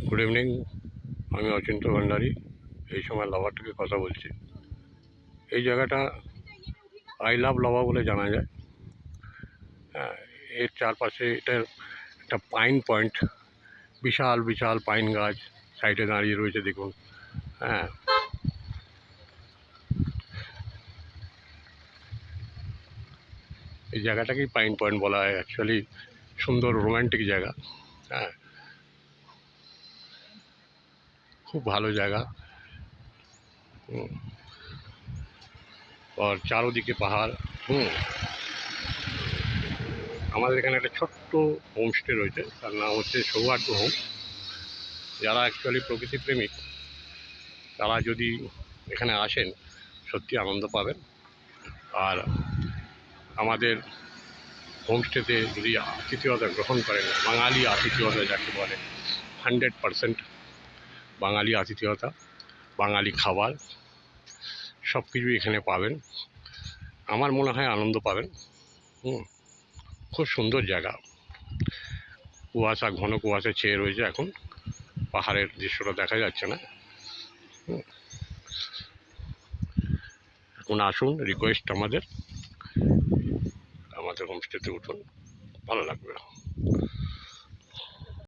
Good evening, আমি অচিন্ত ভান্ডারী। এই সময় লাভা থেকে কথা বলছি। এই জায়গাটা আই লাভ লাভা বলে জানা যায়। এর চারপাশে এটা একটা পাইন পয়েন্ট, বিশাল বিশাল পাইন গাছ সাইডে দাঁড়িয়ে রয়েছে দেখুন। এই জায়গাটাকেই পাইন পয়েন্ট বলা হয়। অ্যাকচুয়ালি সুন্দর রোম্যান্টিক জায়গা। খুব ভালো জায়গা। আর চারোদিকে পাহাড়। আমাদের এখানে একটা ছোট্ট হোমস্টে রয়েছে, তার নাম হচ্ছে সৌহার্দ্য হোম। যারা অ্যাকচুয়ালি প্রকৃতিপ্রেমিক তারা যদি এখানে আসেন সত্যি আনন্দ পাবেন। আর আমাদের হোমস্টেতে যদি আতিথেয়তা গ্রহণ করেন, বাঙালি আতিথেয়তা যাকে বলে, 100% বাঙালি আতিথেয়তা, বাঙালি খাবার সব কিছুই এখানে পাবেন। আমার মনে হয় আনন্দ পাবেন। খুব সুন্দর জায়গা। কুয়াশা, ঘন কুয়াশা ছেয়ে রয়েছে, এখন পাহাড়ের দৃশ্যটা দেখা যাচ্ছে না। এখন আসুন, রিকোয়েস্ট আমাদের হোমস্টেতে উঠুন, ভালো লাগবে।